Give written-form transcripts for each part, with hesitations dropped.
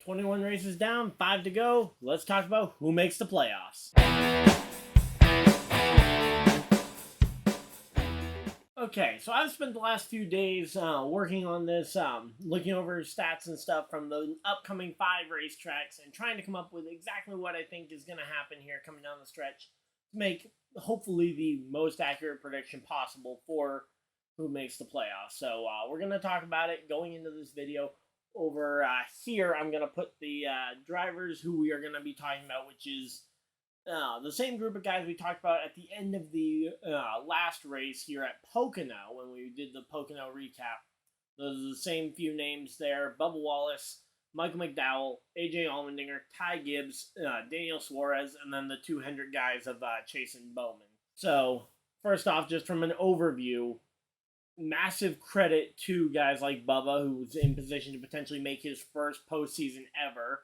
21 races down, 5 to go. Let's talk about who makes the playoffs. Okay, so I've spent the last few days working on this, looking over stats and stuff from the upcoming 5 racetracks and trying to come up with exactly what I think is going to happen here coming down the stretch to make hopefully the most accurate prediction possible for who makes the playoffs. So we're going to talk about it going into this video. Over here, I'm going to put the drivers who we are going to be talking about, which is the same group of guys we talked about at the end of the last race here at Pocono when we did the Pocono recap. Those are the same few names there: Bubba Wallace, Michael McDowell, AJ Allmendinger, Ty Gibbs, Daniel Suarez, and then the 200 guys of Chase and Bowman. So first off, just from an overview, massive credit to guys like Bubba, who's in position to potentially make his first postseason ever.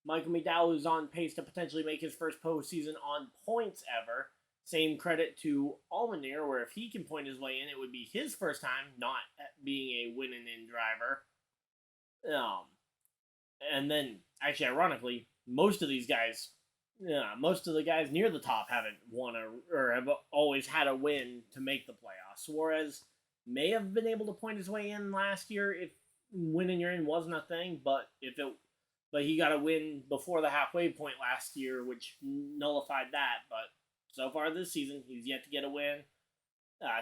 Michael McDowell, who's on pace to potentially make his first postseason on points ever. Same credit to Allmendinger, where if he can point his way in, it would be his first time not being a win-and-in driver. And then, actually, ironically, most of the guys near the top haven't won or have always had a win to make the playoffs. Suarez may have been able to point his way in last year if winning your in wasn't a thing, but he got a win before the halfway point last year, which nullified that. But so far this season, he's yet to get a win.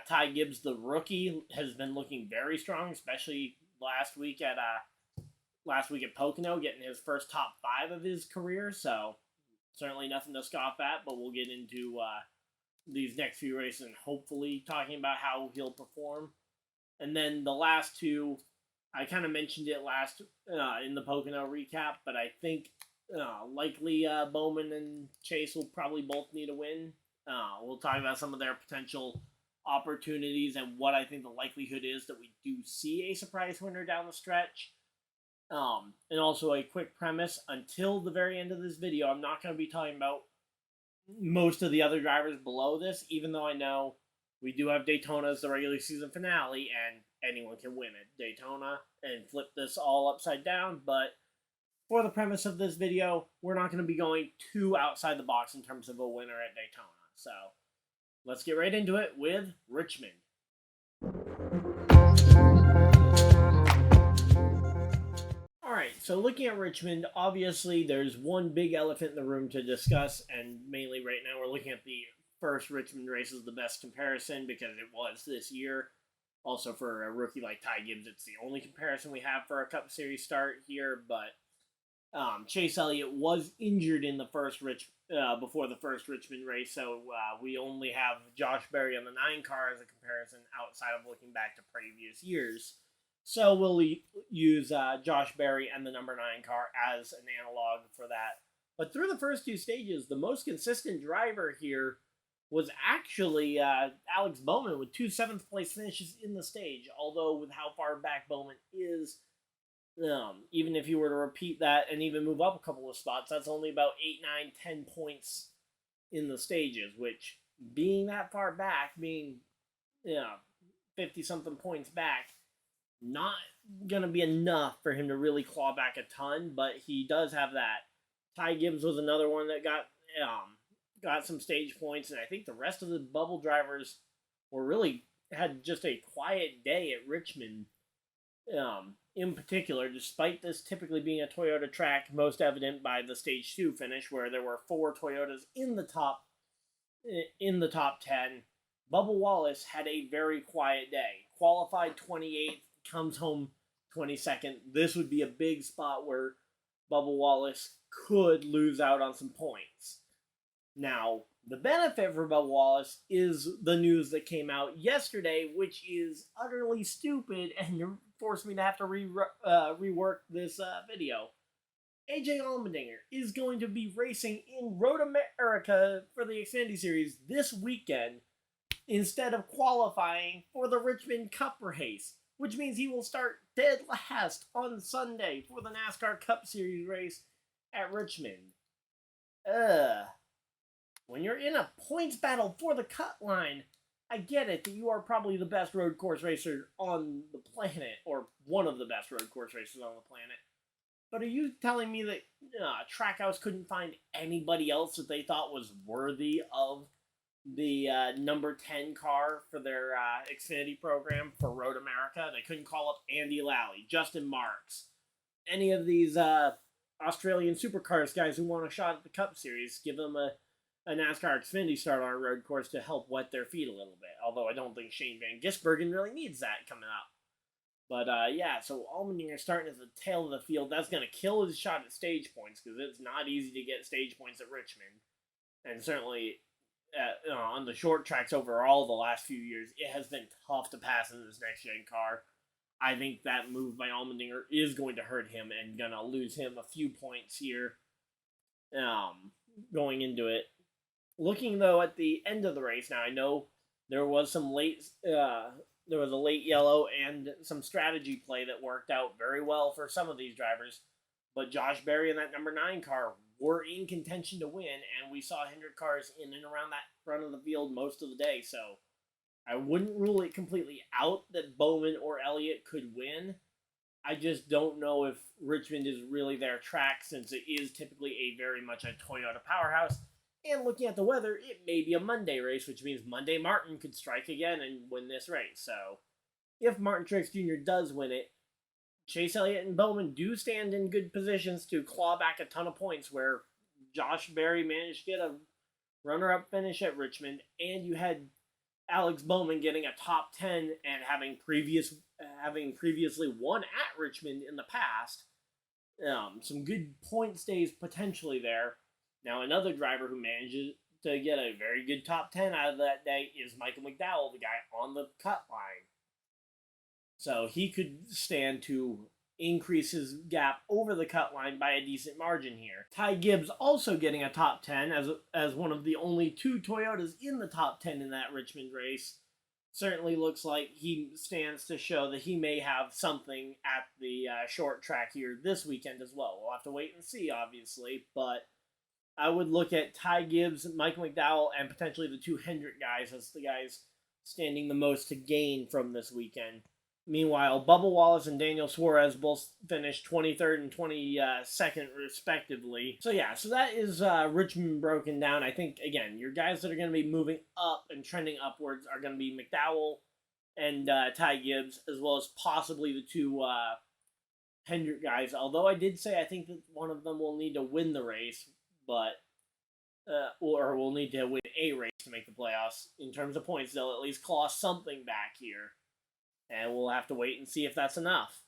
Ty Gibbs, the rookie, has been looking very strong, especially last week at Pocono, getting his first top 5 of his career. So certainly nothing to scoff at. But we'll get into these next few races and hopefully talking about how he'll perform. And then the last two, I kind of mentioned it last in the Pocono recap, but I think likely Bowman and Chase will probably both need a win. We'll talk about some of their potential opportunities and what I think the likelihood is that we do see a surprise winner down the stretch. And also a quick premise, until the very end of this video, I'm not going to be talking about most of the other drivers below this, even though I know we do have Daytona as the regular season finale, and anyone can win at Daytona and flip this all upside down. But for the premise of this video, we're not going to be going too outside the box in terms of a winner at Daytona. So let's get right into it with Richmond. Alright, so looking at Richmond, obviously there's one big elephant in the room to discuss, and mainly right now we're looking at the first Richmond race as the best comparison because it was this year. Also, for a rookie like Ty Gibbs, it's the only comparison we have for a Cup Series start here. But Chase Elliott was injured in the before the first Richmond race, so we only have Josh Berry on the 9 car as a comparison outside of looking back to previous years. So we'll use Josh Berry and the number 9 car as an analog for that. But through the first 2 stages, the most consistent driver here was actually Alex Bowman with 2 7th place finishes in the stage. Although with how far back Bowman is, even if you were to repeat that and even move up a couple of spots, that's only about 8, 9, 10 points in the stages, which being that far back, being 50-something points back, not going to be enough for him to really claw back a ton, but he does have that. Ty Gibbs was another one that got some stage points, and I think the rest of the bubble drivers had just a quiet day at Richmond. In particular, despite this typically being a Toyota track, most evident by the stage 2 finish where there were 4 Toyotas in the top 10. Bubba Wallace had a very quiet day. Qualified 28th, comes home 22nd. This would be a big spot where Bubba Wallace could lose out on some points. Now, the benefit for Bubba Wallace is the news that came out yesterday, which is utterly stupid and forced me to have to rework this video. AJ Allmendinger is going to be racing in Road America for the Xfinity Series this weekend instead of qualifying for the Richmond Cup race, which means he will start dead last on Sunday for the NASCAR Cup Series race at Richmond. When you're in a points battle for the cut line, I get it that you are probably the best road course racer on the planet, or one of the best road course racers on the planet. But are you telling me that Trackhouse couldn't find anybody else that they thought was worthy of the number 10 car for their Xfinity program for Road America? They couldn't call up Andy Lally, Justin Marks, any of these Australian supercars guys who want a shot at the Cup Series, give them a NASCAR Xfinity start on a road course to help wet their feet a little bit. Although I don't think Shane Van Gisbergen really needs that coming up. But yeah, so Allmendinger starting as the tail of the field. That's going to kill his shot at stage points because it's not easy to get stage points at Richmond. And certainly on the short tracks overall the last few years, it has been tough to pass in this next-gen car. I think that move by Allmendinger is going to hurt him and going to lose him a few points here going into it. Looking, though, at the end of the race, now I know there was some late yellow and some strategy play that worked out very well for some of these drivers, but Josh Berry and that number 9 car were in contention to win, and we saw Hendrick cars in and around that front of the field most of the day, so I wouldn't rule it completely out that Bowman or Elliott could win. I just don't know if Richmond is really their track, since it is typically a very much a Toyota powerhouse. And looking at the weather, it may be a Monday race, which means Monday Martin could strike again and win this race. So, if Martin Truex Jr. does win it, Chase Elliott and Bowman do stand in good positions to claw back a ton of points, where Josh Berry managed to get a runner-up finish at Richmond, and you had Alex Bowman getting a top 10 and having previously won at Richmond in the past. Some good point stays potentially there. Now, another driver who manages to get a very good top 10 out of that day is Michael McDowell, the guy on the cut line. So he could stand to increase his gap over the cut line by a decent margin here. Ty Gibbs also getting a top 10 as one of the only 2 Toyotas in the top 10 in that Richmond race. Certainly looks like he stands to show that he may have something at the short track here this weekend as well. We'll have to wait and see, obviously, but I would look at Ty Gibbs, Michael McDowell, and potentially the 2 Hendrick guys as the guys standing the most to gain from this weekend. Meanwhile, Bubba Wallace and Daniel Suarez both finished 23rd and 22nd, respectively. So yeah, so that is Richmond broken down. I think, again, your guys that are going to be moving up and trending upwards are going to be McDowell and Ty Gibbs, as well as possibly the 2 Hendrick guys. Although I did say I think that one of them will need to win the race, but or will need to win a race to make the playoffs. In terms of points, they'll at least claw something back here. And we'll have to wait and see if that's enough.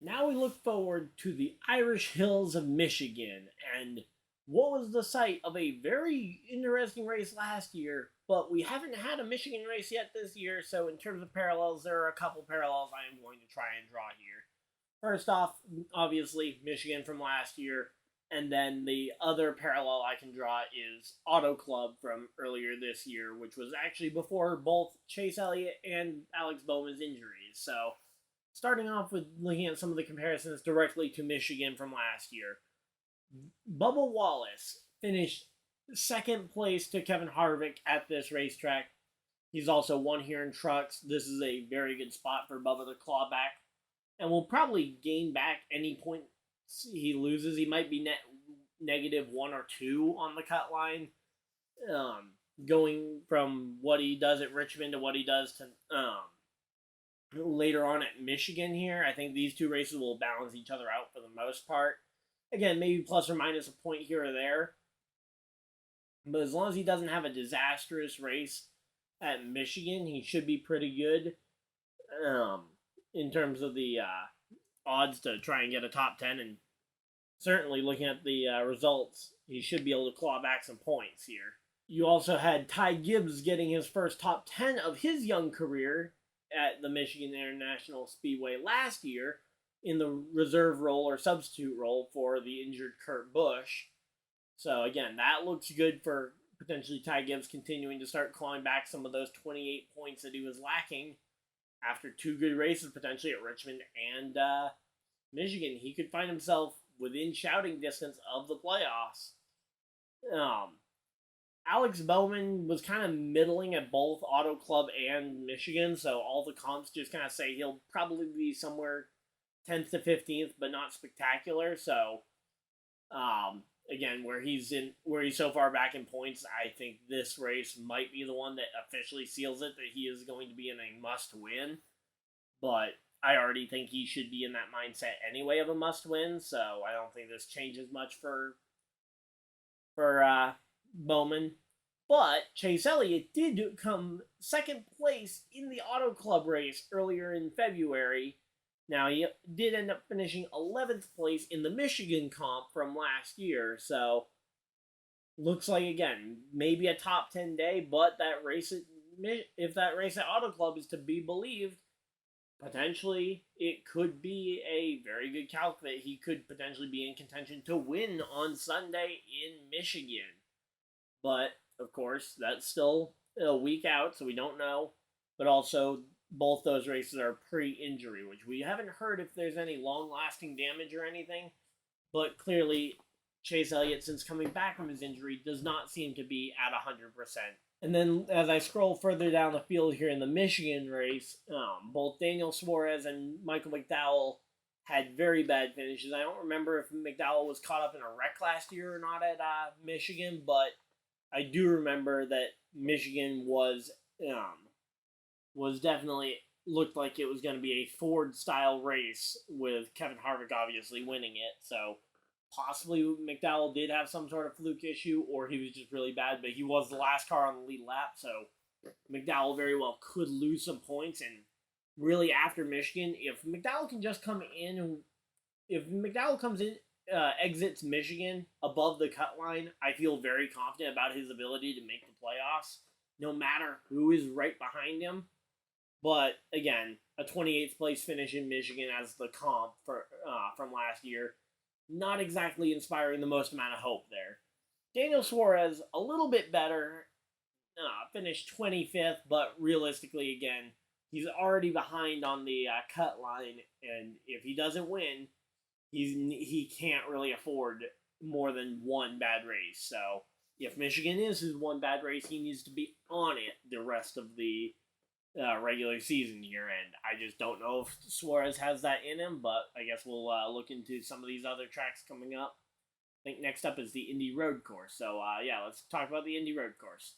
Now we look forward to the Irish Hills of Michigan, and what was the site of a very interesting race last year, but we haven't had a Michigan race yet this year, so in terms of parallels, there are a couple parallels I am going to try and draw here. First off, obviously, Michigan from last year. And then the other parallel I can draw is Auto Club from earlier this year, which was actually before both Chase Elliott and Alex Bowman's injuries. So, starting off with looking at some of the comparisons directly to Michigan from last year. Bubba Wallace finished second place to Kevin Harvick at this racetrack. He's also won here in trucks. This is a very good spot for Bubba to claw back. And will probably gain back any point he loses. He might be negative 1 or 2 on the cut line, going from what he does at Richmond to what he does to later on at Michigan here. I think these 2 races will balance each other out for the most part. Again, maybe plus or minus a point here or there, but as long as he doesn't have a disastrous race at Michigan, he should be pretty good in terms of the odds to try and get a top 10, and certainly looking at the results, he should be able to claw back some points here. You also had Ty Gibbs getting his first top 10 of his young career at the Michigan International Speedway last year in the reserve role or substitute role for the injured Kurt Busch. So again, that looks good for potentially Ty Gibbs continuing to start clawing back some of those 28 points that he was lacking after 2 good races, potentially at Richmond and Michigan. He could find himself within shouting distance of the playoffs. Alex Bowman was kind of middling at both Auto Club and Michigan, so all the comps just kind of say he'll probably be somewhere 10th to 15th, but not spectacular. So, again, where he's so far back in points, I think this race might be the one that officially seals it that he is going to be in a must-win. But I already think he should be in that mindset anyway of a must-win, so I don't think this changes much for Bowman. But Chase Elliott did come second place in the Auto Club race earlier in February. Now, he did end up finishing 11th place in the Michigan comp from last year, so looks like, again, maybe a top 10 day, but that race, if that race at Auto Club is to be believed, potentially it could be a very good calc that he could potentially be in contention to win on Sunday in Michigan. But, of course, that's still a week out, so we don't know. But also, both those races are pre-injury, which we haven't heard if there's any long-lasting damage or anything. But clearly, Chase Elliott, since coming back from his injury, does not seem to be at 100%. And then, as I scroll further down the field here in the Michigan race, both Daniel Suarez and Michael McDowell had very bad finishes. I don't remember if McDowell was caught up in a wreck last year or not at Michigan, but I do remember that Michigan was definitely looked like it was going to be a Ford-style race with Kevin Harvick obviously winning it. So possibly McDowell did have some sort of fluke issue, or he was just really bad, but he was the last car on the lead lap, so McDowell very well could lose some points. And really after Michigan, if McDowell can just come in, if McDowell comes in, exits Michigan above the cut line, I feel very confident about his ability to make the playoffs, no matter who is right behind him. But again, a 28th place finish in Michigan as the comp from last year, not exactly inspiring the most amount of hope there. Daniel Suarez, a little bit better, finished 25th, but realistically, again, he's already behind on the cut line, and if he doesn't win, he can't really afford more than one bad race. So if Michigan is his one bad race, he needs to be on it the rest of the regular season here, and I just don't know if Suarez has that in him, but I guess we'll look into some of these other tracks coming up. I think next up is the Indy Road Course. So, yeah, let's talk about the Indy Road Course.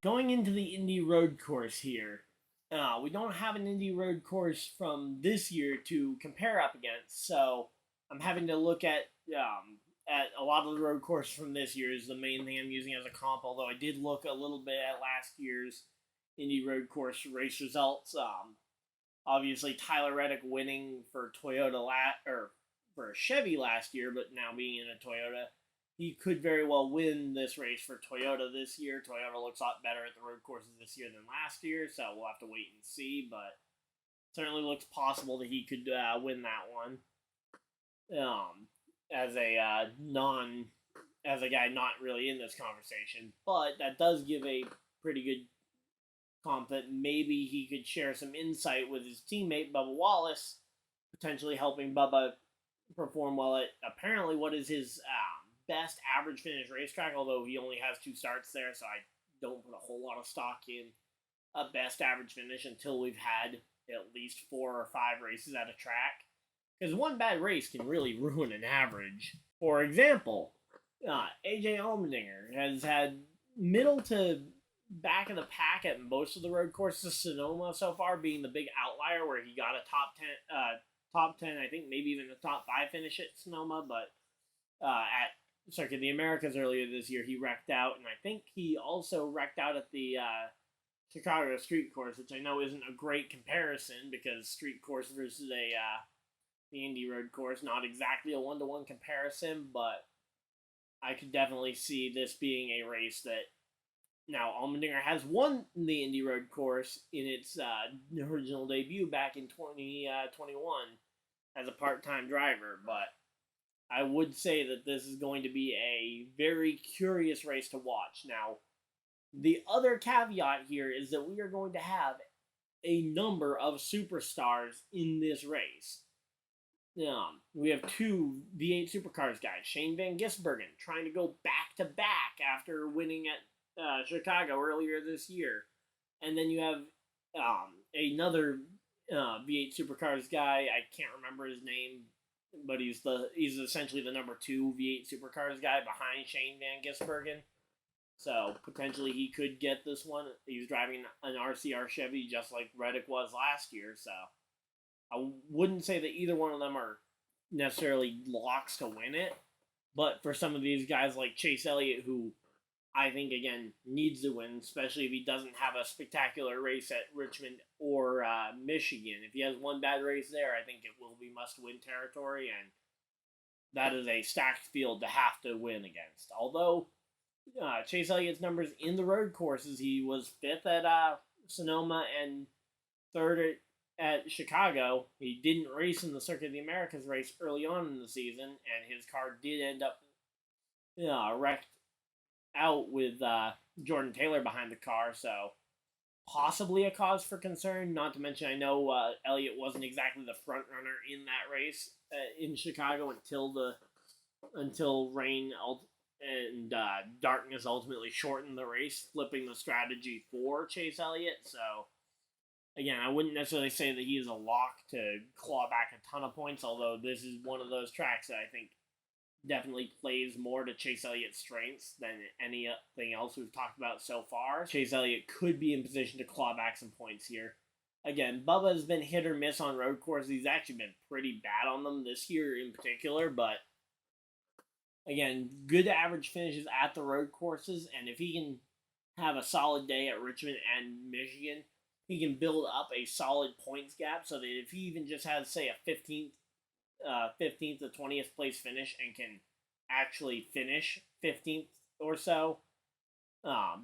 Going into the Indy Road Course here, we don't have an Indy Road Course from this year to compare up against, so I'm having to look at a lot of the road courses from this year is the main thing I'm using as a comp, although I did look a little bit at last year's Indy Road Course race results. Obviously, Tyler Reddick winning for for Chevy last year, but now being in a Toyota, he could very well win this race for Toyota this year. Toyota looks a lot better at the road courses this year than last year, so we'll have to wait and see, but certainly looks possible that he could win that one. As a guy not really in this conversation, but that does give a pretty good comp that maybe he could share some insight with his teammate Bubba Wallace, potentially helping Bubba perform well at apparently what is his best average finish racetrack, although he only has 2 starts there, so I don't put a whole lot of stock in a best average finish until we've had at least 4 or 5 races at a track. Because one bad race can really ruin an average. For example, AJ Allmendinger has had middle to back of the pack at most of the road courses. Sonoma so far being the big outlier where he got a top 10, I think maybe even a top 5 finish at Sonoma. But at Circuit of the Americas earlier this year, he wrecked out. And I think he also wrecked out at the Chicago Street Course, which I know isn't a great comparison because Street Course versus the Indy Road Course, not exactly a 1-to-1 comparison, but I could definitely see this being a race that, now Allmendinger has won the Indy Road Course in its original debut back in 2021 as a part-time driver, but I would say that this is going to be a very curious race to watch. Now, the other caveat here is that we are going to have a number of superstars in this race. We have two V8 Supercars guys, Shane Van Gisbergen, trying to go back to back after winning at Chicago earlier this year. And then you have another V8 Supercars guy. I can't remember his name, but he's essentially the number 2 V8 Supercars guy behind Shane Van Gisbergen. So potentially he could get this one. He's driving an RCR Chevy just like Reddick was last year. So I wouldn't say that either one of them are necessarily locks to win it. But for some of these guys like Chase Elliott, who I think, again, needs to win, especially if he doesn't have a spectacular race at Richmond or Michigan. If he has one bad race there, I think it will be must-win territory, and that is a stacked field to have to win against. Although Chase Elliott's numbers in the road courses, he was 5th at Sonoma and 3rd at Chicago. He didn't race in the Circuit of the Americas race early on in the season, and his car did end up wrecked out with Jordan Taylor behind the car, so possibly a cause for concern. Not to mention, I know Elliott wasn't exactly the front runner in that race in Chicago until rain and darkness ultimately shortened the race, flipping the strategy for Chase Elliott. So again, I wouldn't necessarily say that he is a lock to claw back a ton of points, although this is one of those tracks that I think definitely plays more to Chase Elliott's strengths than anything else we've talked about so far. Chase Elliott could be in position to claw back some points here. Again, Bubba has been hit or miss on road courses. He's actually been pretty bad on them this year in particular, but again, good average finishes at the road courses, and if he can have a solid day at Richmond and Michigan, he can build up a solid points gap so that if he even just has, say, a 15th to 20th place finish and can actually finish 15th or so,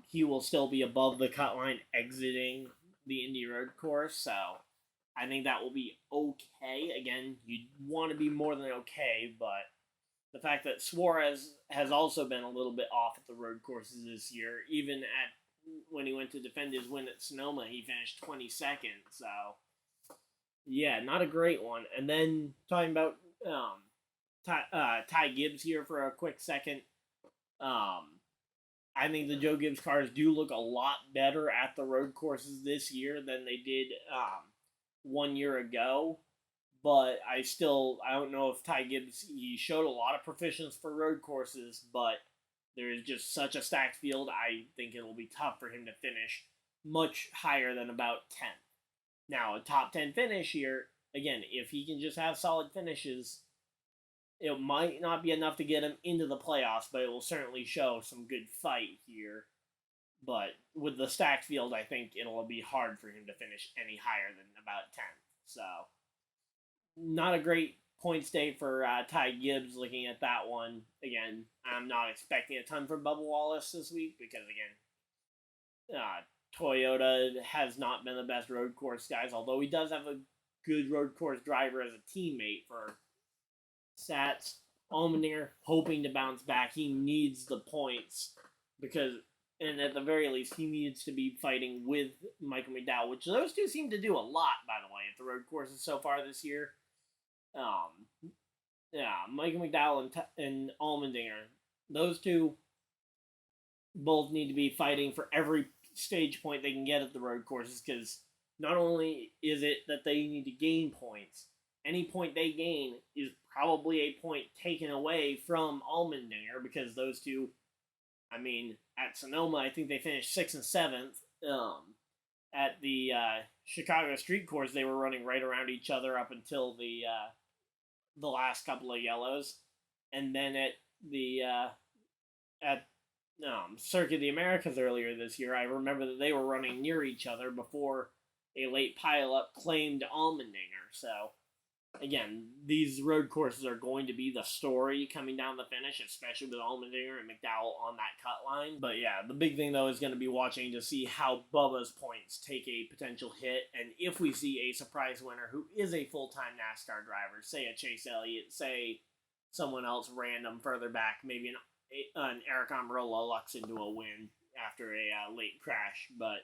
he will still be above the cut line exiting the Indy Road course. So I think that will be okay. Again, you'd want to be more than okay, but the fact that Suarez has also been a little bit off at the road courses this year, even at when he went to defend his win at Sonoma, he finished 22nd. So yeah, not a great one. And then talking about Ty Gibbs here for a quick second. I think the Joe Gibbs cars do look a lot better at the road courses this year than they did 1 year ago. But I don't know if Ty Gibbs, he showed a lot of proficiency for road courses, but there is just such a stacked field. I think it'll be tough for him to finish much higher than about 10th. Now, a top 10 finish here, again, if he can just have solid finishes, it might not be enough to get him into the playoffs, but it will certainly show some good fight here. But with the stacked field, I think it'll be hard for him to finish any higher than about 10th. So, not a great points day for Ty Gibbs looking at that one. Again, I'm not expecting a ton from Bubba Wallace this week because, again, Toyota has not been the best road course guys, although he does have a good road course driver as a teammate for Sats. Allmendinger hoping to bounce back. He needs the points and at the very least, he needs to be fighting with Michael McDowell, which those two seem to do a lot, by the way, at the road courses so far this year. Michael McDowell and Allmendinger, those two both need to be fighting for every stage point they can get at the road courses, because not only is it that they need to gain points, any point they gain is probably a point taken away from Allmendinger, because those two, I mean, at Sonoma, I think they finished 6th and 7th. At the Chicago street course, they were running right around each other up until the last couple of yellows, and then at the Circuit of the Americas earlier this year, I remember that they were running near each other before a late pileup claimed Allmendinger. So, again, these road courses are going to be the story coming down the finish, especially with Allmendinger and McDowell on that cut line. But yeah, the big thing, though, is going to be watching to see how Bubba's points take a potential hit, and if we see a surprise winner who is a full-time NASCAR driver, say a Chase Elliott, say someone else random further back, maybe an Eric Almirola lucks into a win after a late crash. But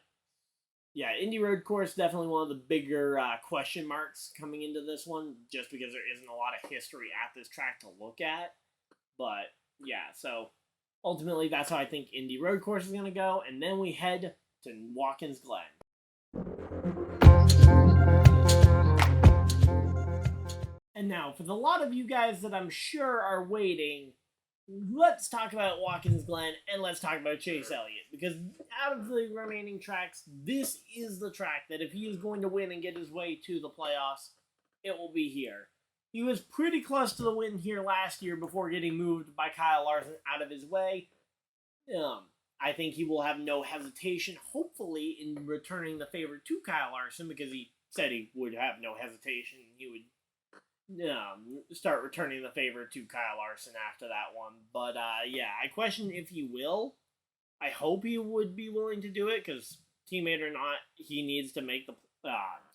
Yeah, Indy Road Course, definitely one of the bigger question marks coming into this one, just because there isn't a lot of history at this track to look at. But, yeah, so ultimately that's how I think Indy Road Course is going to go. And then we head to Watkins Glen. And now, for the lot of you guys that I'm sure are waiting, let's talk about Watkins Glen and let's talk about Chase Elliott. Because out of the remaining tracks, this is the track that if he is going to win and get his way to the playoffs, it will be here. He was pretty close to the win here last year before getting moved by Kyle Larson out of his way. I think he will have no hesitation, hopefully, in returning the favor to Kyle Larson, because he said he would have no hesitation. He would start returning the favor to Kyle Larson after that one. But, yeah, I question if he will. I hope he would be willing to do it, because teammate or not, he needs to make the...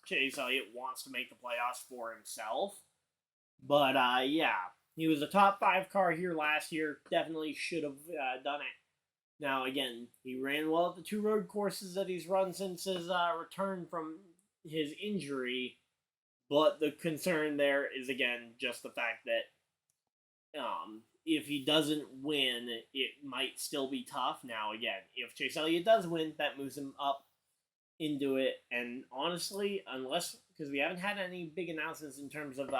Chase Elliott wants to make the playoffs for himself. But, yeah, he was a top 5 car here last year. Definitely should have done it. Now, again, he ran well at the 2 road courses that he's run since his return from his injury. But the concern there is, again, just the fact that if he doesn't win, it might still be tough. Now, again, if Chase Elliott does win, that moves him up into it. And honestly, unless, because we haven't had any big announcements in terms of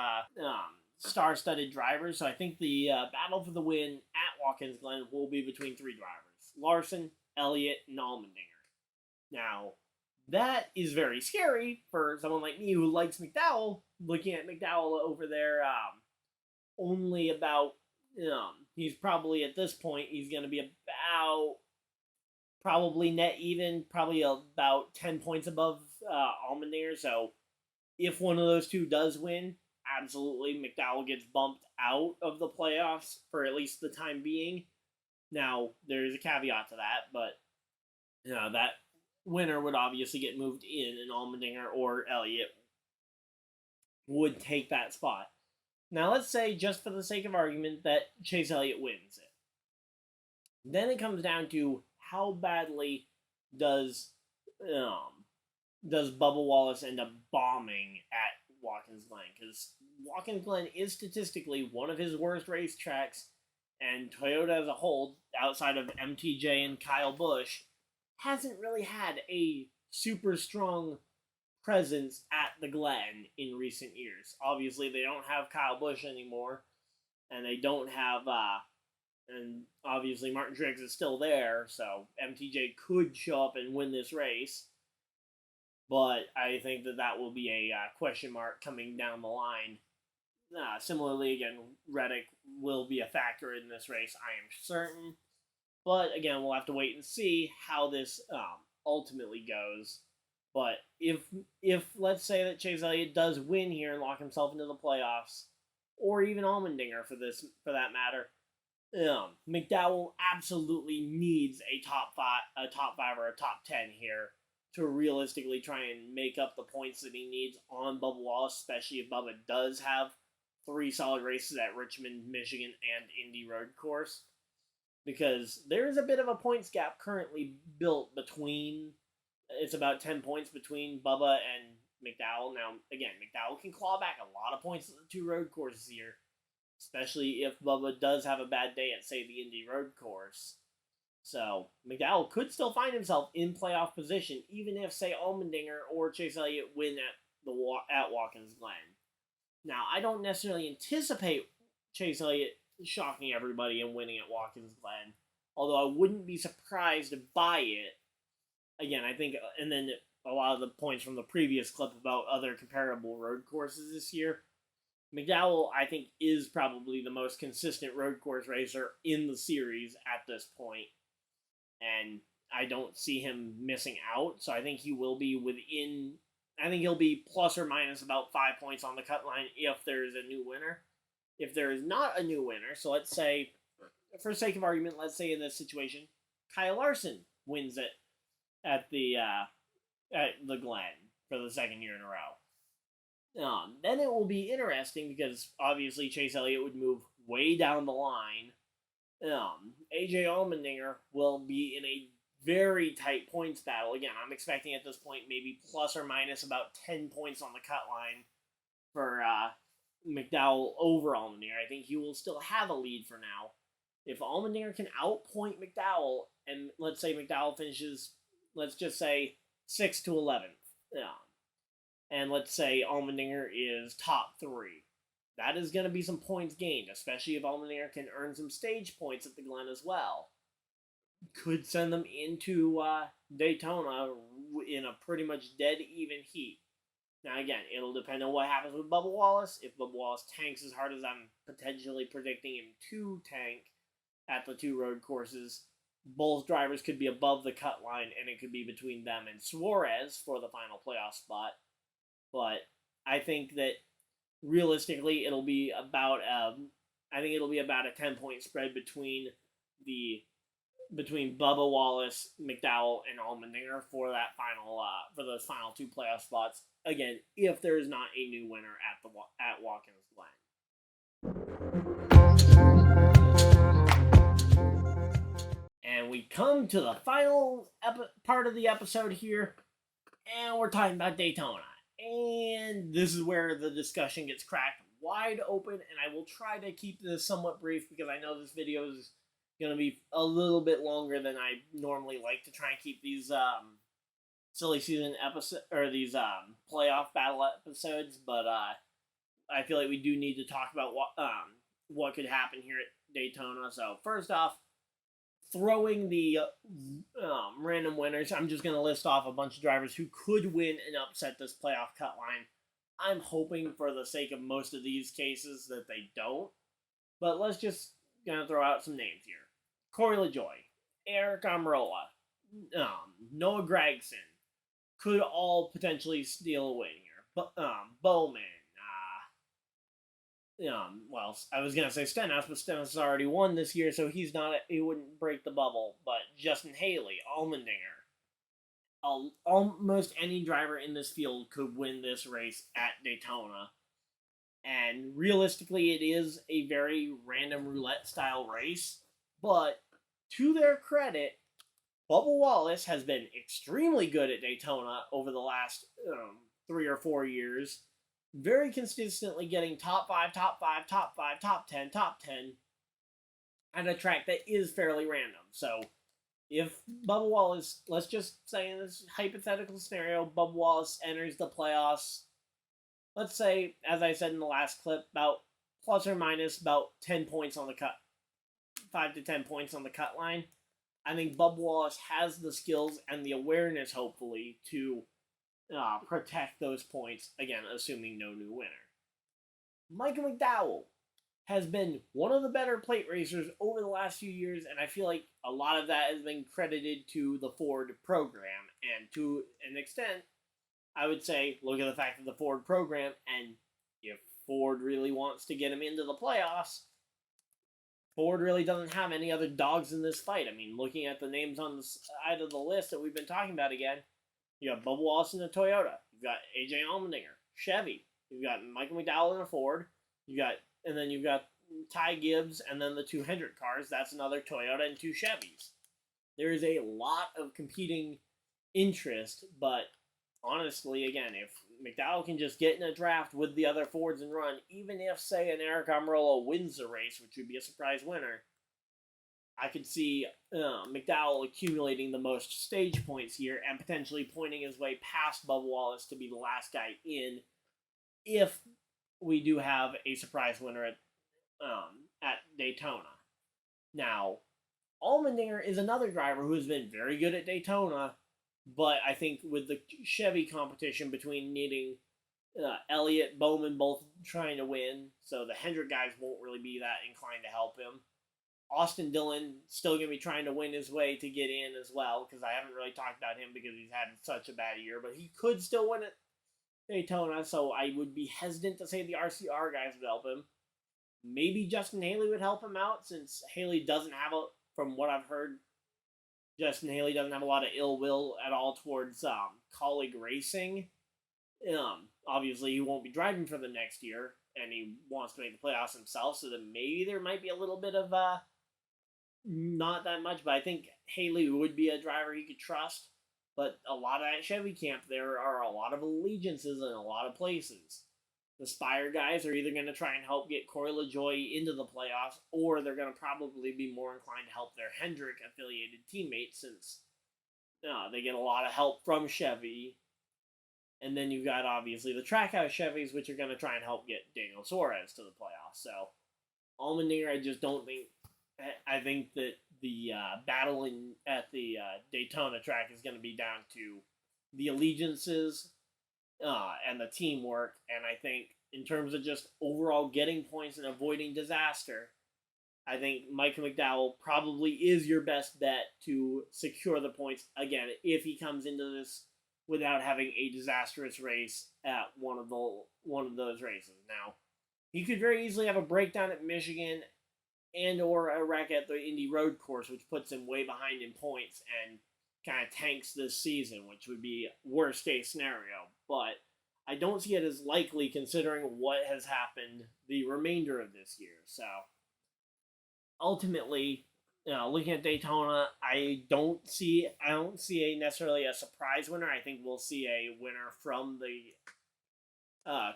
star-studded drivers, so I think the battle for the win at Watkins Glen will be between 3 drivers. Larson, Elliott, and Allmendinger. Now, that is very scary for someone like me who likes McDowell. Looking at McDowell over there, only about, he's probably at this point, he's going to be about, probably net even, probably about 10 points above Allmendinger. So if one of those two does win, absolutely McDowell gets bumped out of the playoffs for at least the time being. Now, there's a caveat to that, but that winner would obviously get moved in, and Allmendinger or Elliott would take that spot. Now, let's say, just for the sake of argument, that Chase Elliott wins it. Then it comes down to how badly does Bubba Wallace end up bombing at Watkins Glen? Because Watkins Glen is statistically one of his worst racetracks, and Toyota as a whole, outside of MTJ and Kyle Busch, hasn't really had a super strong presence at the Glen in recent years. Obviously, they don't have Kyle Busch anymore, and they don't have, and obviously Martin Truex is still there, so MTJ could show up and win this race, but I think that will be a question mark coming down the line. Similarly, again, Reddick will be a factor in this race, I am certain. But, again, we'll have to wait and see how this ultimately goes. But if let's say that Chase Elliott does win here and lock himself into the playoffs, or even Allmendinger for that matter, McDowell absolutely needs a top 5 or a top 10 here to realistically try and make up the points that he needs on Bubba Wallace, especially if Bubba does have 3 solid races at Richmond, Michigan, and Indy Road Course. Because there is a bit of a points gap currently built between, it's about 10 points between Bubba and McDowell. Now, again, McDowell can claw back a lot of points at the 2 road courses here, especially if Bubba does have a bad day at, say, the Indy Road Course. So, McDowell could still find himself in playoff position, even if, say, Allmendinger or Chase Elliott win at Watkins Glen. Now, I don't necessarily anticipate Chase Elliott shocking everybody and winning at Watkins Glen, although I wouldn't be surprised by it. Again, I think, and then a lot of the points from the previous clip about other comparable road courses this year, McDowell, I think, is probably the most consistent road course racer in the series at this point, and I don't see him missing out, so I think he will be within, I think he'll be plus or minus about 5 points on the cut line if there is a new winner. If there is not a new winner, so let's say, for sake of argument, let's say in this situation, Kyle Larson wins it at the Glen for the 2nd year in a row. Then it will be interesting because obviously Chase Elliott would move way down the line. AJ Allmendinger will be in a very tight points battle. Again, I'm expecting at this point maybe plus or minus about 10 points on the cut line for McDowell over Allmendinger. I think he will still have a lead for now. If Allmendinger can outpoint McDowell, and let's say McDowell finishes, let's just say 6th to 11th, and let's say Allmendinger is top 3, that is going to be some points gained, especially if Allmendinger can earn some stage points at the Glen as well. Could send them into Daytona in a pretty much dead even heat. Now again, it'll depend on what happens with Bubba Wallace. If Bubba Wallace tanks as hard as I'm potentially predicting him to tank at the 2 road courses, both drivers could be above the cut line, and it could be between them and Suarez for the final playoff spot. But I think that realistically, it'll be about a 10-point spread between Bubba Wallace, McDowell, and Allmendinger for that final for those final 2 playoff spots. Again, if there is not a new winner at Watkins Glen. And we come to the final part of the episode here, and we're talking about Daytona. And this is where the discussion gets cracked wide open, and I will try to keep this somewhat brief because I know this video is going to be a little bit longer than I normally like to try and keep these silly season episode or these playoff battle episodes, but I feel like we do need to talk about what could happen here at Daytona. So first off, throwing the random winners, I'm just going to list off a bunch of drivers who could win and upset this playoff cut line. I'm hoping for the sake of most of these cases that they don't, but let's just gonna throw out some names here. Corey LaJoie, Eric Almirola, Noah Gragson could all potentially steal a win here. But Bowman, well, I was gonna say Stenhouse, but Stenhouse has already won this year, so he wouldn't break the bubble. But Justin Haley, Allmendinger, almost any driver in this field could win this race at Daytona. And realistically, it is a very random roulette style race. But to their credit, Bubba Wallace has been extremely good at Daytona over the last 3 or 4 years. Very consistently getting top 5, top 5, top 5, top 10, top 10 at a track that is fairly random. So if Bubba Wallace, let's just say in this hypothetical scenario, Bubba Wallace enters the playoffs, let's say, as I said in the last clip, about plus or minus about 10 points on the cut, 5 to 10 points on the cut line. I think Bubba Wallace has the skills and the awareness, hopefully, to protect those points, again, assuming no new winner. Michael McDowell has been one of the better plate racers over the last few years, and I feel like a lot of that has been credited to the Ford program, and to an extent, I would say, look at the fact of the Ford program, and if Ford really wants to get him into the playoffs, Ford really doesn't have any other dogs in this fight. I mean, looking at the names on the side of the list that we've been talking about again, you got Bubba Wallace in a Toyota, you've got AJ Allmendinger, Chevy, you've got Michael McDowell in a Ford, and then you've got Ty Gibbs, and then the 2 Hendrick cars, that's another Toyota and 2 Chevys. There is a lot of competing interest, but honestly, again, if McDowell can just get in a draft with the other Fords and run, even if, say, an Eric Almirola wins the race, which would be a surprise winner, I could see McDowell accumulating the most stage points here and potentially pointing his way past Bubba Wallace to be the last guy in if we do have a surprise winner at Daytona. Now, Allmendinger is another driver who has been very good at Daytona, but I think with the Chevy competition between needing Elliott, Bowman both trying to win, so the Hendrick guys won't really be that inclined to help him. Austin Dillon still going to be trying to win his way to get in as well, because I haven't really talked about him because he's had such a bad year, but he could still win at Daytona, so I would be hesitant to say the RCR guys would help him. Maybe Justin Haley would help him out, since Haley doesn't have from what I've heard, Justin Haley doesn't have a lot of ill will at all towards colleague racing. Obviously, he won't be driving for the next year, and he wants to make the playoffs himself, so then maybe there might be a little bit of not that much, but I think Haley would be a driver he could trust, but a lot of that Chevy camp, there are a lot of allegiances in a lot of places. The Spire guys are either going to try and help get Corey LaJoie into the playoffs, or they're going to probably be more inclined to help their Hendrick-affiliated teammates, since they get a lot of help from Chevy. And then you've got, obviously, the Trackhouse Chevys, which are going to try and help get Daniel Suarez to the playoffs. So, Allmendinger, I just don't think... I think that the battle at the Daytona track is going to be down to the allegiances and the teamwork. And I think in terms of just overall getting points and avoiding disaster, I think Mike McDowell probably is your best bet to secure the points, again, if he comes into this without having a disastrous race at one of those races. Now, he could very easily have a breakdown at Michigan and or a wreck at the Indy Road Course, which puts him way behind in points and kind of tanks this season, which would be worst case scenario. But I don't see it as likely considering what has happened the remainder of this year. So ultimately, looking at Daytona, I don't see necessarily a surprise winner. I think we'll see a winner from the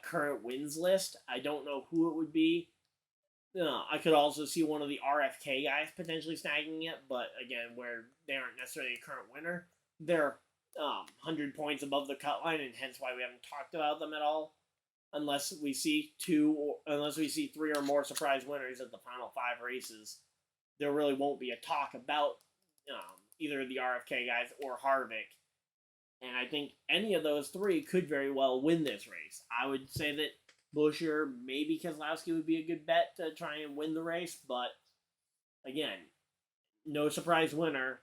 current wins list. I don't know who it would be. I could also see one of the RFK guys potentially snagging it, but again, where they aren't necessarily a current winner, they're 100 points above the cut line, and hence why we haven't talked about them at all. Unless we see 3 or more surprise winners at the final 5 races, there really won't be a talk about either the RFK guys or Harvick. And I think any of those 3 could very well win this race. I would say that Buescher, maybe Keselowski would be a good bet to try and win the race, but again, no surprise winner,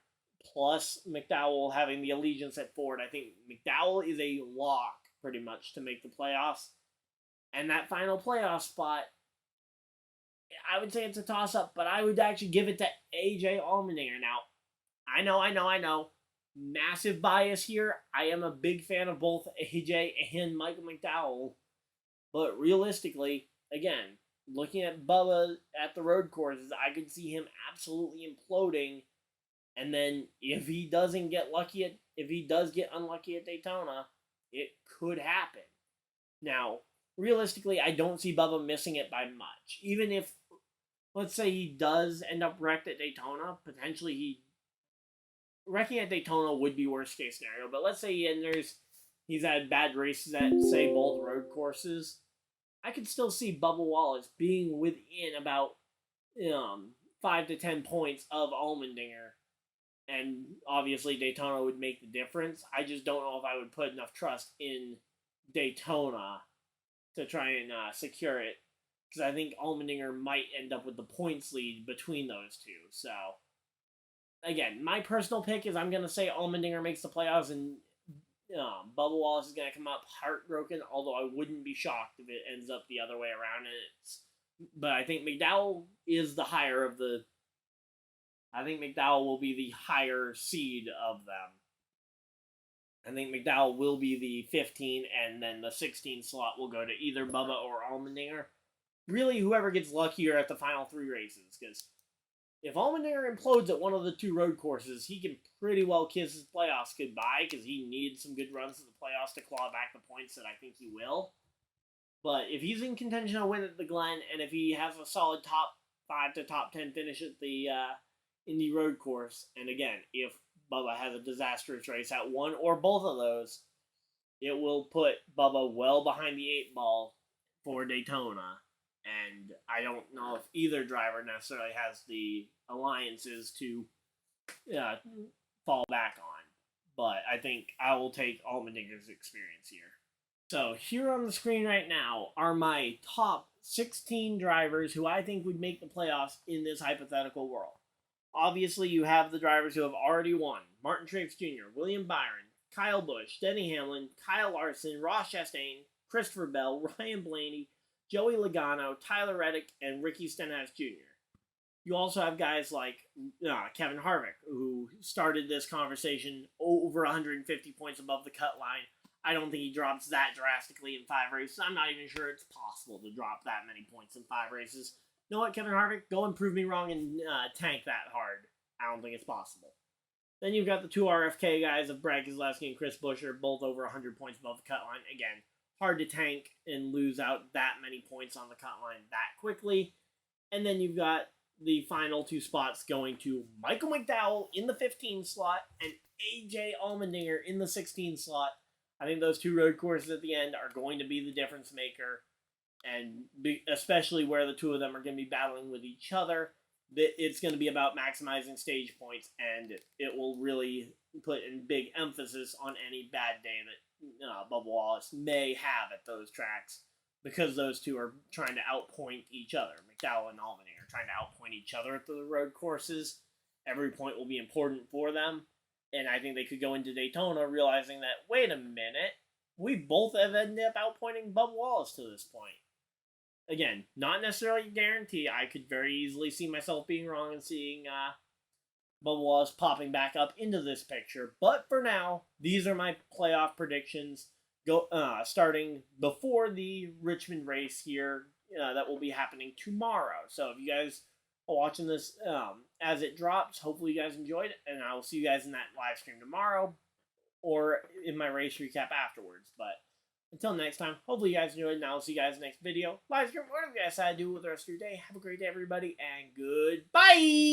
plus McDowell having the allegiance at Ford. I think McDowell is a lock, pretty much, to make the playoffs. And that final playoff spot, I would say it's a toss-up, but I would actually give it to AJ Allmendinger. Now, I know. Massive bias here. I am a big fan of both AJ and Michael McDowell. But realistically, again, looking at Bubba at the road courses, I could see him absolutely imploding. And then if he does get unlucky at Daytona, it could happen. Now, realistically, I don't see Bubba missing it by much. Even if, let's say he does end up wrecked at Daytona, potentially wrecking at Daytona would be worst case scenario. But let's say he's had bad races at, say, both road courses. I could still see Bubba Wallace being within about 5 to 10 points of Allmendinger. And obviously Daytona would make the difference. I just don't know if I would put enough trust in Daytona to try and secure it. Because I think Allmendinger might end up with the points lead between those two. So, again, my personal pick is I'm going to say Allmendinger makes the playoffs and Bubba Wallace is going to come up heartbroken, although I wouldn't be shocked if it ends up the other way around. But I think McDowell is the higher of the... I think McDowell will be the higher seed of them. I think McDowell will be the 15, and then the 16 slot will go to either Bubba or Allmendinger. Really, whoever gets luckier at the final 3 races, because if Allmendinger implodes at one of the 2 road courses, he can pretty well kiss his playoffs goodbye, because he needs some good runs in the playoffs to claw back the points that I think he will. But if he's in contention to win at the Glen, and if he has a solid top 5 to top 10 finish at the Indy Road Course, and again, if Bubba has a disastrous race at one or both of those, it will put Bubba well behind the 8 ball for Daytona. And I don't know if either driver necessarily has the alliances to fall back on. But I think I will take Allmendinger's experience here. So here on the screen right now are my top 16 drivers who I think would make the playoffs in this hypothetical world. Obviously, you have the drivers who have already won. Martin Truex Jr., William Byron, Kyle Busch, Denny Hamlin, Kyle Larson, Ross Chastain, Christopher Bell, Ryan Blaney, Joey Logano, Tyler Reddick, and Ricky Stenhouse Jr. You also have guys like Kevin Harvick, who started this conversation over 150 points above the cut line. I don't think he drops that drastically in 5 races. I'm not even sure it's possible to drop that many points in 5 races. You know what, Kevin Harvick? Go and prove me wrong and tank that hard. I don't think it's possible. Then you've got the two RFK guys of Brad Keselowski and Chris Buescher, both over 100 points above the cut line. Again, hard to tank and lose out that many points on the cut line that quickly. And then you've got the final two spots going to Michael McDowell in the 15 slot and AJ Allmendinger in the 16 slot. I think those two road courses at the end are going to be the difference maker, and especially where the two of them are going to be battling with each other. It's going to be about maximizing stage points, and it will really put in big emphasis on any bad day that Bubba Wallace may have at those tracks, because those two are trying to outpoint each other. McDowell and Allmendinger are trying to outpoint each other at the road courses. Every point will be important for them, and I think they could go into Daytona realizing that, wait a minute, we both have ended up outpointing Bubba Wallace to this point. Again, not necessarily a guarantee. I could very easily see myself being wrong and seeing Bubba Wallace popping back up into this picture. But for now, these are my playoff predictions. Starting before the Richmond race here that will be happening tomorrow. So if you guys are watching this as it drops, hopefully you guys enjoyed it, and I will see you guys in that live stream tomorrow or in my race recap afterwards. But until next time, hopefully you guys enjoyed, and I'll see you guys next video. Live stream, whatever you guys decide to do with the rest of your day. Have a great day, everybody, and goodbye!